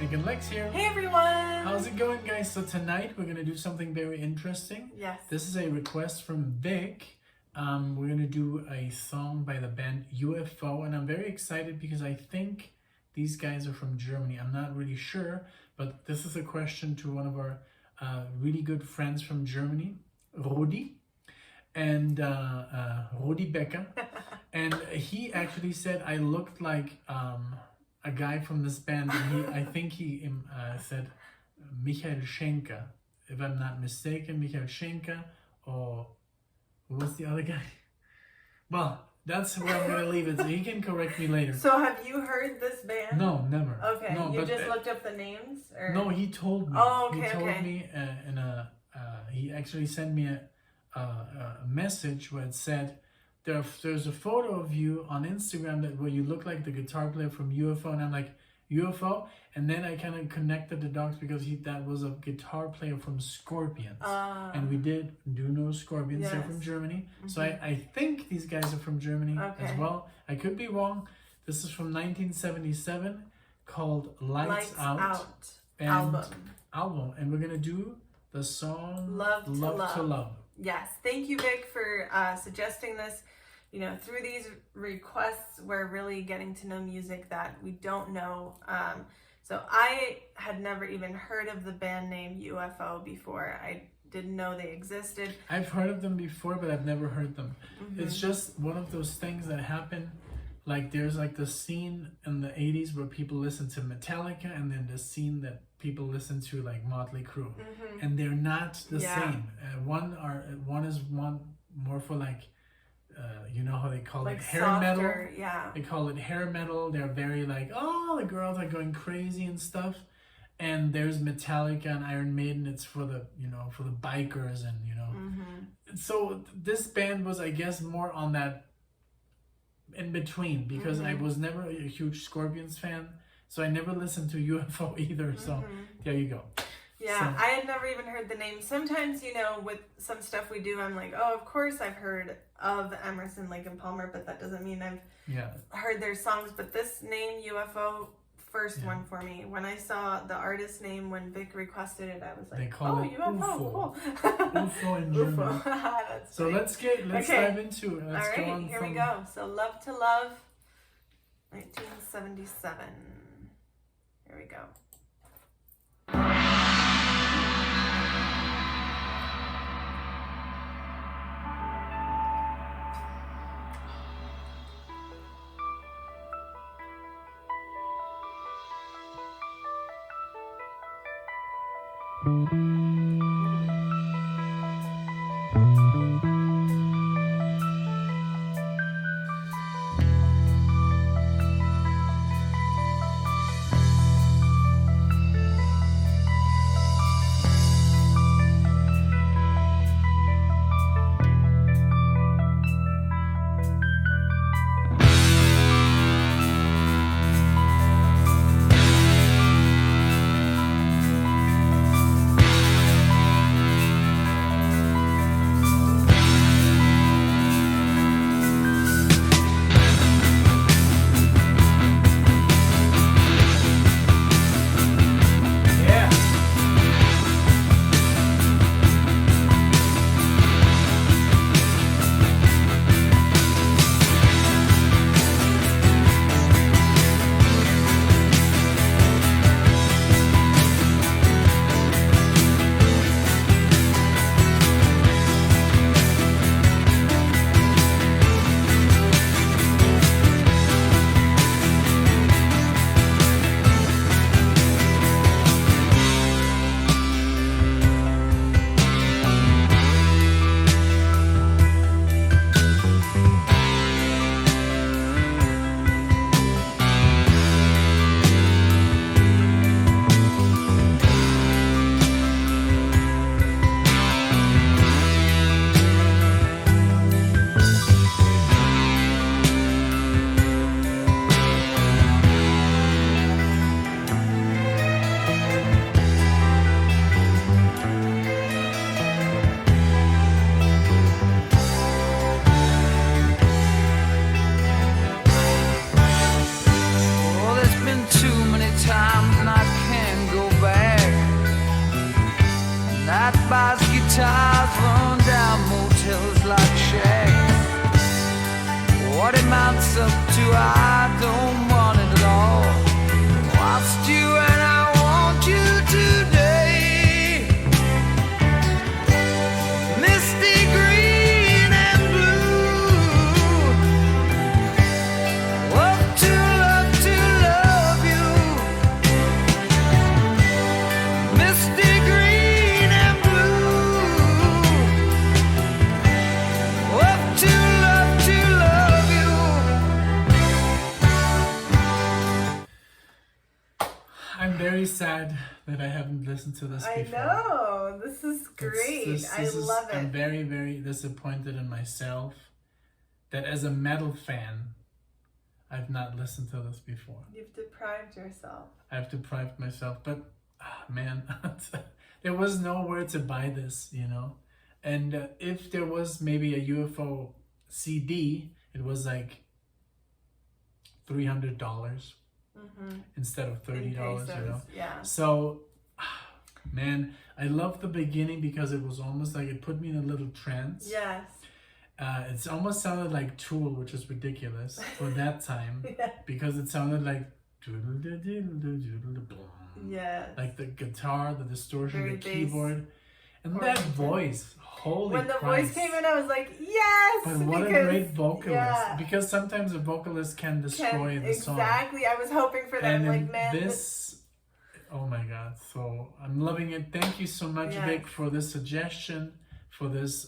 Nick and Lex here. Hey everyone! How's it going, guys? So tonight we're gonna do something very interesting. Yes. This is a request from Vic. We're gonna do a song by the band UFO, and I'm very excited because I think these guys are from Germany. I'm not really sure, but this is a question to one of our really good friends from Germany, Rudi, and Rudi Becker. And he actually said I looked like a guy from this band, and I think he said Michael Schenker, if I'm not mistaken, Michael Schenker, or who was the other guy? Well, that's where I'm gonna leave it, so he can correct me later. So have you heard this band? No, never. Okay, no, you just looked up the names? Or? No, he told me. Oh, okay, he told me, and he actually sent me a message where it said, there's a photo of you on Instagram where you look like the guitar player from UFO, and I'm like, UFO? And then I kind of connected the dots because that was a guitar player from Scorpions. And we do know Scorpions, they're from Germany. Mm-hmm. So I think these guys are from Germany as well. I could be wrong. This is from 1977 called Lights Out. Album. And we're going to do the song Love to Love. Yes, thank you, Vic, for suggesting this. You know, through these requests, we're really getting to know music that we don't know. So I had never even heard of the band name UFO before. I didn't know they existed. I've heard of them before, but I've never heard them. Mm-hmm. It's just one of those things that happen. Like there's like the scene in the 80s where people listen to Metallica, and then the scene that people listen to like Motley Crue. Mm-hmm. And they're not the same. One is more for like, you know how they call like it hair softer, metal? Yeah. They call it hair metal. They're very like, oh, the girls are going crazy and stuff. And there's Metallica and Iron Maiden. It's for the, for the bikers and, Mm-hmm. So this band was, I guess, more on that in between, because I was never a huge Scorpions fan. So I never listened to UFO either. So there you go. Yeah, so I had never even heard the name. Sometimes, with some stuff we do, I'm like, oh, of course I've heard of Emerson, Lake and Palmer, but that doesn't mean I've heard their songs. But this name, UFO, first one for me. When I saw the artist name, when Vic requested it, I was like, they call it UFO, UFO. Cool. UFO in German. So let's dive into it. Let's go on. Here we go. So Love to Love, 1977. Here we go. what it amounts up to, I don't want it at all. Lost you and I want you today. Misty green and blue. Love to love you. Misty green and blue. Love to love you. I'm very sad that I haven't listened to this I before. know. This is great. I love it. I'm very, very disappointed in myself that as a metal fan, I've not listened to this before. You've deprived yourself. I've deprived myself, but man, there was nowhere to buy this, you know? And if there was maybe a UFO CD, it was like $300 instead of $30, you know? Yeah. So, man, I love the beginning because it was almost like it put me in a little trance. Yes. It's almost sounded like Tool, which is ridiculous for that time, Yeah. because it sounded like Yes. like the guitar, the distortion, Very the bass keyboard, and that oriented. voice. Holy When the Christ. voice came in, I was like, yes! But what a because- great vocalist. yeah. Because sometimes a vocalist can destroy the song. Exactly. I was hoping for that. And I'm in like, man, this, oh my God. So I'm loving it. Thank you so much, Yes. Vic, for this suggestion, for this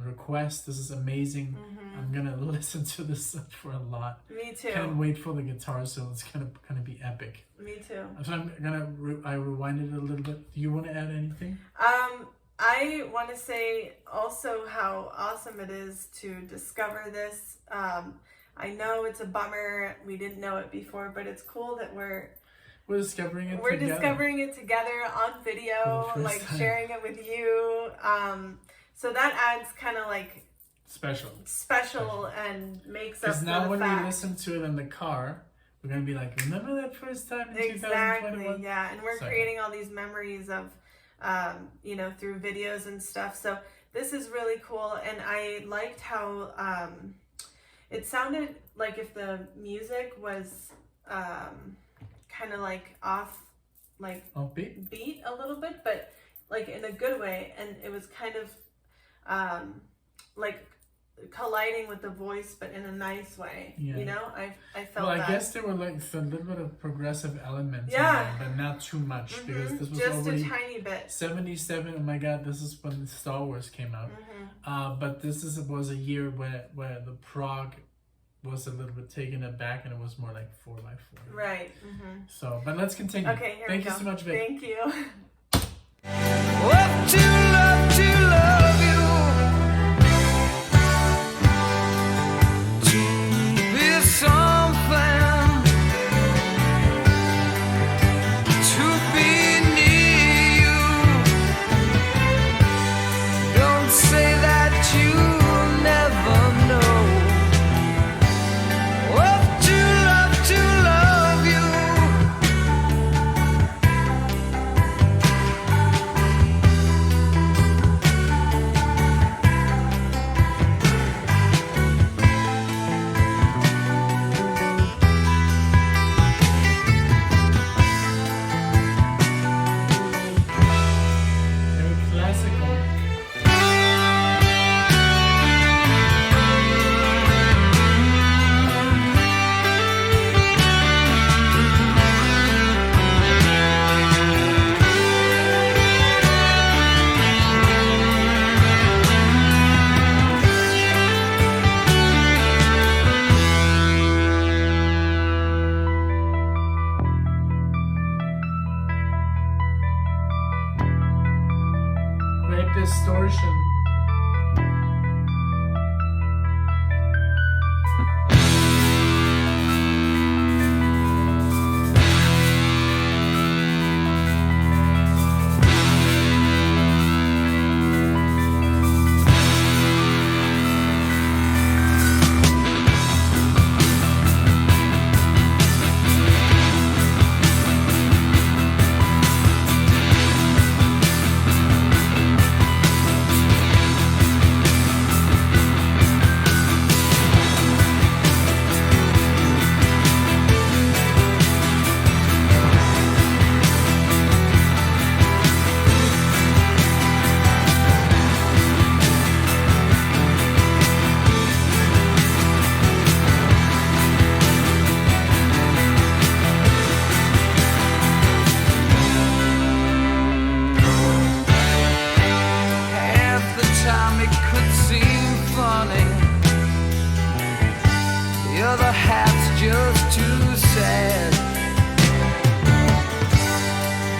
request. This is amazing. I'm gonna listen to this for a lot. me too. Can't wait for the guitar solo. It's gonna be epic. Me too. So I'm gonna I rewind it a little bit. Do you want to add anything? I want to say also how awesome it is to discover this. I know it's a bummer. We didn't know it before, but it's cool that we're discovering it together. discovering it together on video, For the first like time. sharing it with you. So that adds kind of like special and makes up Because for now the when fact. we listen to it in the car, we're gonna be like, remember that first time in Exactly, 2021? yeah, and we're Sorry. creating all these memories of, through videos and stuff. So this is really cool, and I liked how it sounded like if the music was kind of like off, like Upbeat? beat a little bit, but like in a good way, and it was kind of like colliding with the voice, but in a nice way. Yeah. You know, I felt Well, I that. guess there were like a little bit of progressive elements Yeah. in there, but not too much, because this was just already a tiny bit. 77. Oh my God, this is when Star Wars came out. But this was a year where the prog was a little bit taken aback, and it was more like 4x4. Right. So, but let's continue. Okay, here Thank we you go. so much, Vic. Thank you. Love to love you. To be something. To be near you. Don't say that you never know. Love to love you. funny. The other half's just too sad.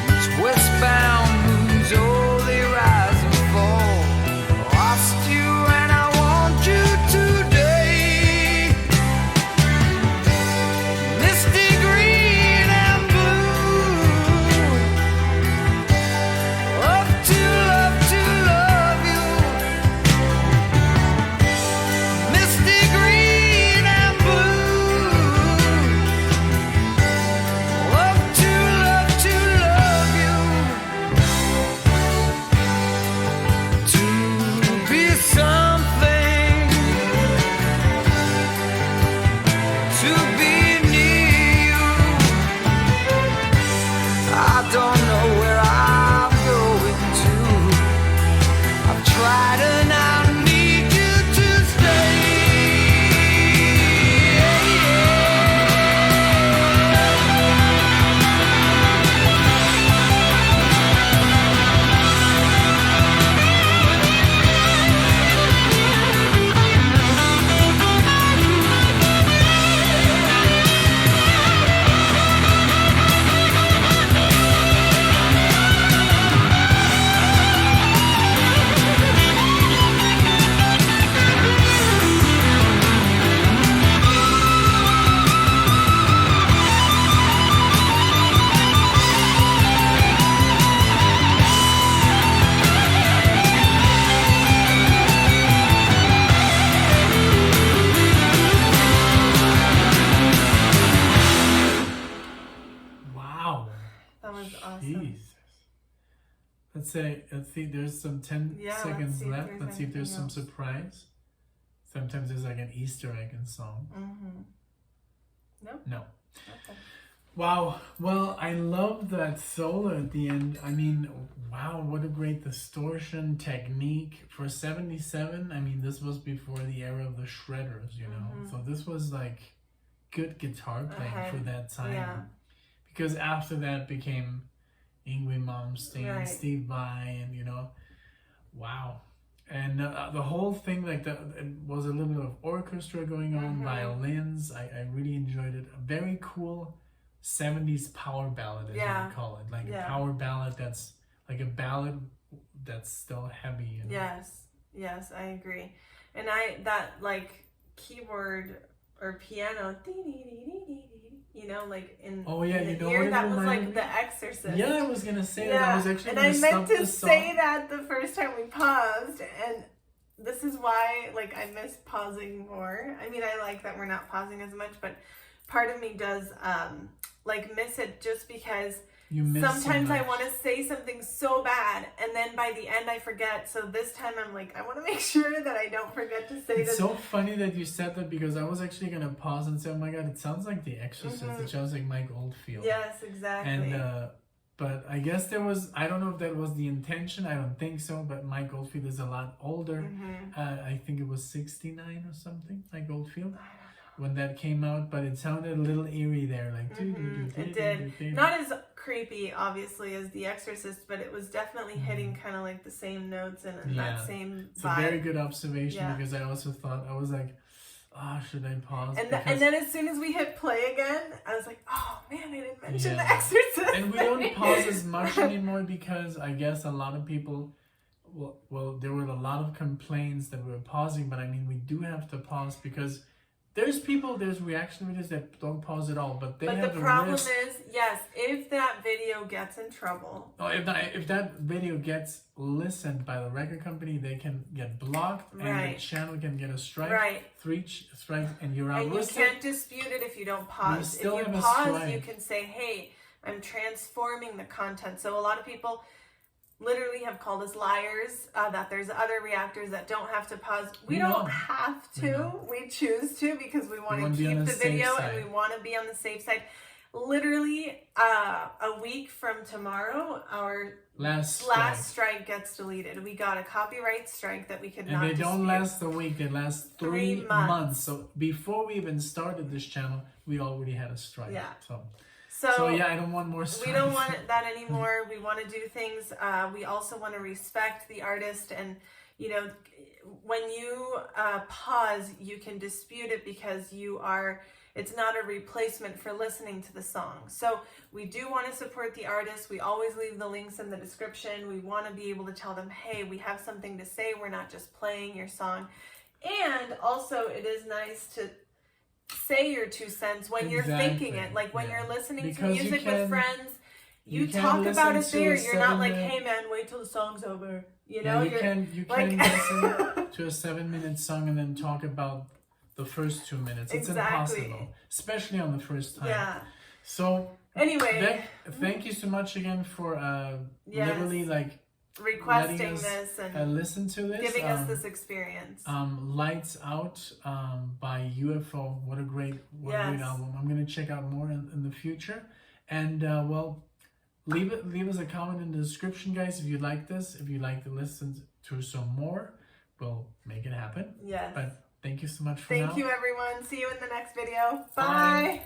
These westbound moons, oh, they rise and fall. Lost you and I want you today. Misty green and blue. Love to love you. Misty green and blue. Love to love you. To be something, to be near you. I don't know where I'm going to. I've tried and I need you to stay. Wow. That was awesome. Jesus. Let's see, there's some 10 Yeah, let's seconds see if left. there's Let's see if there's some anything else. surprise. Sometimes there's like an Easter egg in song. Mm-hmm. Nope. No. Okay. Wow. Well, I love that solo at the end. I mean, wow, what a great distortion technique. For 77, I mean, this was before the era of the shredders, you know? Mhm. So this was like good guitar playing Okay. for that time. Yeah. Because after that became Yngwie Malmsteen, Right. Steve Vai, and you know, wow. And the whole thing, like it was a little bit of orchestra going on, Mhm. violins. I really enjoyed it. A very cool 70s power ballad, as you Yeah. would call it. Like Yeah. a power ballad that's like a ballad that's still heavy. You know? Yes, I agree. And that like keyboard or piano, you know, like in Oh yeah, in you the know ear, what it that was reminded like me? The Exorcist. Yeah, I was gonna say that. Yeah, I was actually and gonna I stop meant to the song. say that the first time we paused, and this is why like I miss pausing more. I mean, I like that we're not pausing as much, but part of me does like miss it just because You miss so sometimes I much. want to say something so bad, and then by the end I forget. So this time I'm like, I want to make sure that I don't forget to say It's this. so funny that you said that because I was actually gonna pause and say, "Oh my god, it sounds like The Exorcist. Mhm. It sounds like Mike Oldfield." Yes, exactly. And but I guess there was. I don't know if that was the intention. I don't think so. But Mike Oldfield is a lot older. Mhm. I think it was 69 or something. Mike Oldfield when that came out, but it sounded a little eerie there, like. It did. Not as creepy, obviously, as The Exorcist, but it was definitely hitting kind of like the same notes and Yeah. that same It's a vibe. very good observation Yeah. because I also thought I was like, should I pause? And Because- then as soon as we hit play again, I was like, oh man, I didn't mention Yeah. The Exorcist. And we don't pause as much anymore because I guess a lot of people, well, there were a lot of complaints that we were pausing, but I mean, we do have to pause because there's reaction videos that don't pause at all, but they But have the a problem risk. is, yes, if that video gets in trouble, Oh, if that video gets listened by the record company, they can get blocked and the Right. channel can get a strike. right, 3 strikes and you're out. and you can't dispute it if you don't pause. If still you have a pause, strike. you can say, hey, I'm transforming the content. So a lot of people literally have called us liars, that there's other reactors that don't have to pause. We We know. don't have We to. know. We choose to because we want wanna to be on keep the the safe video side. and we want to be on the safe side. Literally, a week from tomorrow, our last strike gets deleted. We got a copyright strike that we could And not they don't dispute. last a week, they last 3 3 months. months. So before we even started this channel, we already had a strike. Yeah. So So yeah, I don't want more strikes. we don't want that anymore. We want to do things. We also want to respect the artist, and you know, when you pause, you can dispute it because it's not a replacement for listening to the song. So we do want to support the artists. We always leave the links in the description. We want to be able to tell them, hey, we have something to say. We're not just playing your song. And also it is nice to say your 2 cents when you're thinking it. Like when you're listening to music with friends, you talk about it there. You're not like, hey man, wait till the song's over. You know, you can listen to a 7-minute song and then talk about the first 2 minutes. It's impossible, especially on the first time. Yeah. So anyway, thank you so much again for literally like requesting this and listen to this, giving us this experience. Lights Out by UFO. What a great album. I'm gonna check out more in the future. And well, leave us a comment in the description, guys, if you like this. If you'd like to listen to some more, we'll make it happen. Yes. But thank you so much for now. Thank you, everyone. See you in the next video. Bye.